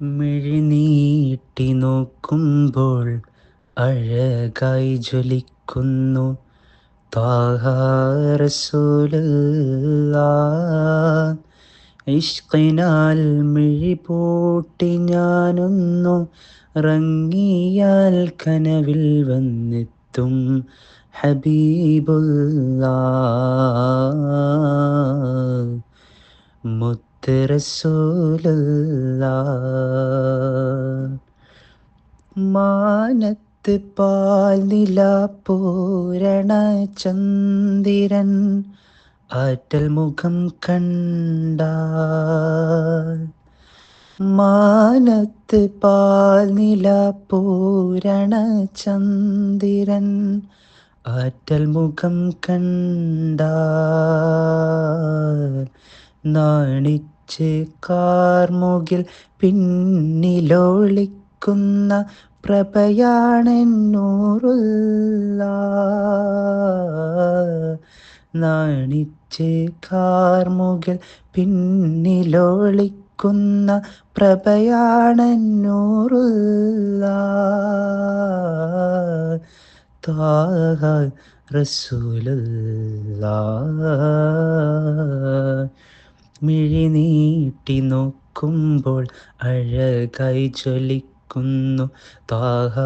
മിഴിനീട്ടി നോക്കുമ്പോൾ അഴകായി ജ്വലിക്കുന്നു ത്വാഹ റസൂലുള്ളാഹ്. ഇഷ്കിനാൽ മിഴിപൂട്ടി ഞാനൊന്നു റങ്ങിയാൽ കനവിൽ വന്നെത്തും ഹബീബുല്ലാഹ് മുത്ത് റസൂലുള്ളാഹ്. മാനത്ത് പാൽ നില പൂരണ ചന്ദ്രൻ ആറ്റൽ മുഖം കണ്ടാൽ. മാനത്ത് പാൽ നില പൂരണ ചന്ദ്രൻ ആറ്റൽ മുഖം കണ്ടാൽ. നാണിച്ച് കാർമുകിൽ പിന്നിലൊളിക്കുന്ന പ്രഭയാണെന്നൂറുല്ലാഹ്. നാണിച്ച് കാർമുകിൽ പിന്നിലൊളിക്കുന്ന പ്രഭയാണെന്നൂറുല്ലാഹ്. ത്വാഹ റസൂലുള്ളാഹ്. മിഴിനീട്ടി നോക്കുമ്പോൾ അഴകായി ജ്വലിക്കുന്നു ത്വാഹ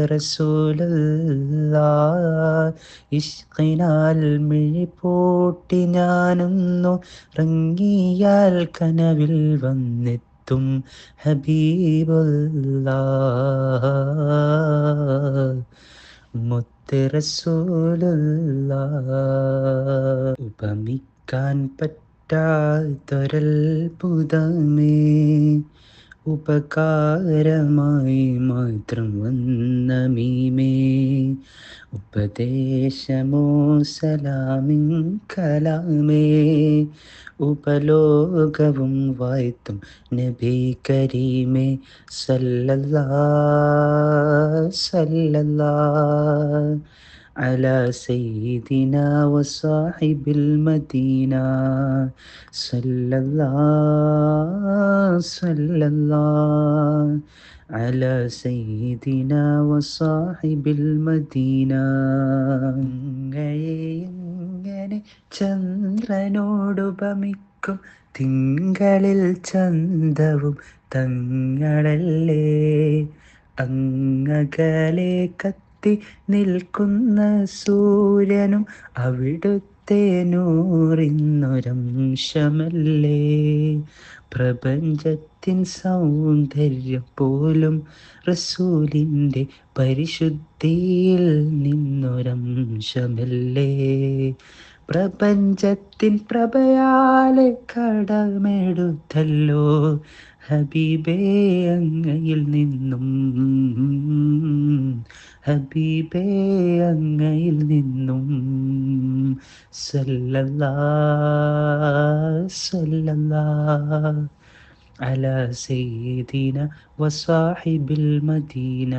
റസൂലുള്ളാഹ്. ഇഷ്കിനാൽ മിഴിപൂട്ടി ഞാനൊന്നു റങ്ങിയാൽ കനവിൽ വന്നെത്തും ഹബീബുല്ലാഹ് മുത്ത് റസൂലുള്ളാഹ്. ഉപമിക്കാൻ പറ്റാത്തൊരത്ഭുതമേ, ഉപകാരമായി മാത്രം വന്ന മീമേ. ഉപദേശമോ സലാമിൻ കലാമേ, ഉപലോകവും വാഴ്ത്തും നബി കരീമേ. സല്ലല്ലാഹ് സല്ലല്ലാഹ് അലാ സയ്യിദിനാ വസാഹിബിൽ മദീന. സല്ലല്ലാഹ് സല്ലല്ലാഹ് അലാ സയ്യിദിനാ വസാഹിബിൽ മദീന. അങ്ങയെ എങ്ങനെ ചന്ദ്രനോടുപമിക്കും, തിങ്കളിൽ ചന്തവും തങ്ങളല്ലേ. അങ്ങകലെ കത്തി നിൽക്കുന്ന സൂര്യനും അവിടുത്തെ നൂറിന്നൊരംശമല്ലേ. പ്രപഞ്ചത്തിൻ സൗന്ദര്യം പോലും റസൂലിൻ്റെ പരിശുദ്ധിയിൽ നിന്നൊരംശമല്ലേ. പ്രപഞ്ചത്തിൻ പ്രഭയാലെ കടമെടുത്തല്ലോ ഹബീബേ അങ്ങയിൽ നിന്നും. ഹബീബേ അങ്ങയിൽ നിന്നും. സല്ലല്ലാഹ് സല്ലല്ലാഹ് അലാ സയ്യിദിന വസാഹിബിൽ മദീന.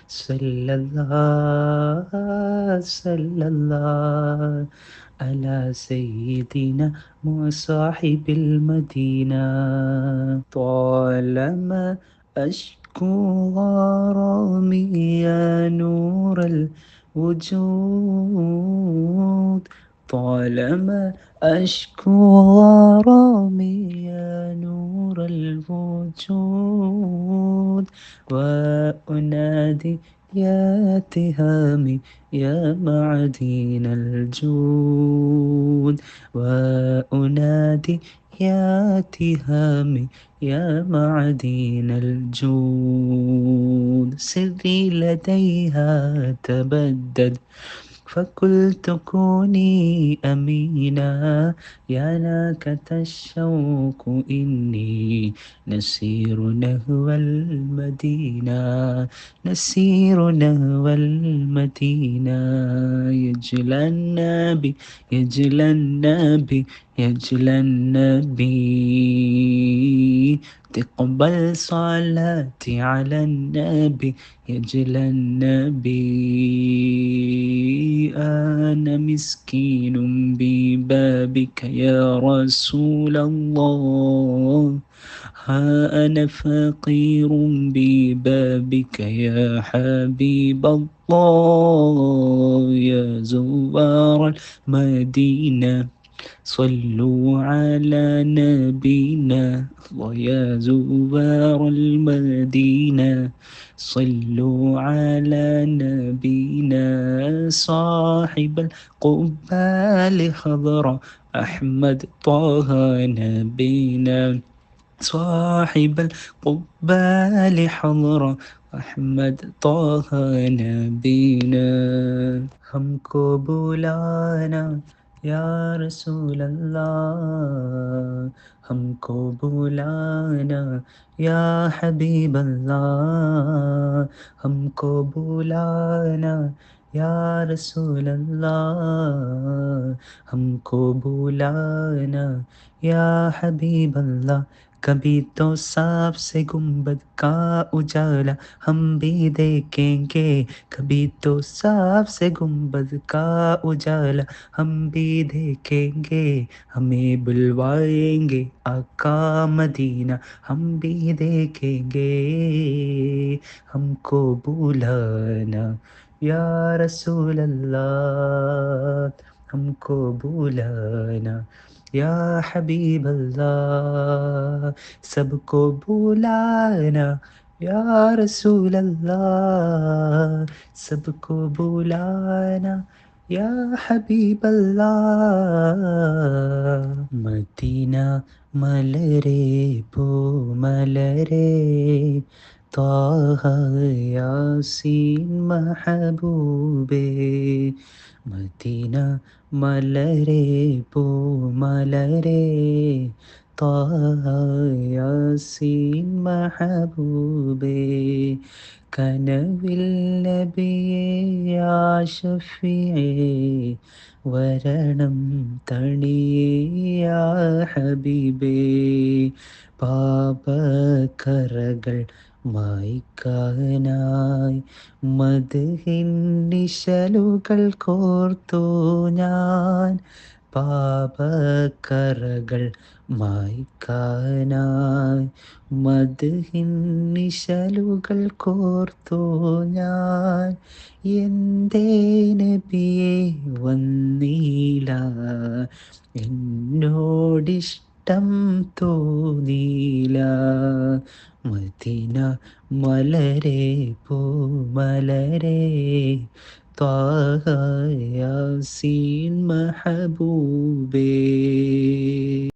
സല്ലല്ലാഹ് സല്ലല്ലാഹ് അലാ സയ്യിദിന വസാഹിബിൽ മദീന. طالما أشكو غرامي يا نور الوجود. طالما أشكو غرامي يا نور الوجود. وأنادي يا تهامي يا معدن الجود. وأنادي يا تهامي يا معدن الجود. سري لديها تبدد فقلت كوني أمينا. يا ناكة الشوق إني نسير نهو المدينة. نسير نهو المدينة. يجلى النبي يجلى النبي يجل النبي تقبل صلاتي على النبي يجل النبي أنا مسكين ببابك يا رسول الله ها أنا فقير ببابك يا حبيب الله يا زوار المدينة صلوا على نبينا ويا زوار المدينة صلوا على نبينا صاحب القبال خضرا أحمد طه نبينا صاحب القبال حضرا أحمد طه نبينا हमको बुलाना या रसूल अल्लाह हमको बुलाना या हबीब अल्लाह हमको बुलाना या रसूल अल्लाह हमको बुलाना या हबीब अल्लाह कभी तो सांप से गुंबद का उजाला हम भी देखेंगे कभी तो सांप से गुंबद का उजाला हम भी देखेंगे हमें बुलवाएंगे आका मदीना हम भी देखेंगे हमको बुलाना या रसूल अल्लाह हमको बुलाना या हबीब अल्लाह सबको बुलाना या रसूल अल्लाह सबको बुलाना या हबीब अल्लाह मदीना मलरे पो मलरे ത്വാഹ യാസീൻ മഹബൂബേ മദീന മലരേ പൂമലരേ ത്വാഹ യാസീൻ മഹബൂബേ കനവിൽ നബിയേ യാ ശഫീഈ വരണം തണിയേ യാ ഹബീബേ പാപക്കറകൾ മായ്ക്കാനായി മദ്ഹിൻ നിശലുകൾ കോർത്തു ഞാൻ പാപക്കറകൾ മായ്ക്കാനായി മദ്ഹിൻ നിശലുകൾ കോർത്തു ഞാൻ എന്തേ നബിയേ വന്നീല എന്നോടിഷ്ടം തോന്നീല മദീന മലരേ പൂമലരേ ത്വാഹ യാസീൻ മഹബൂബേ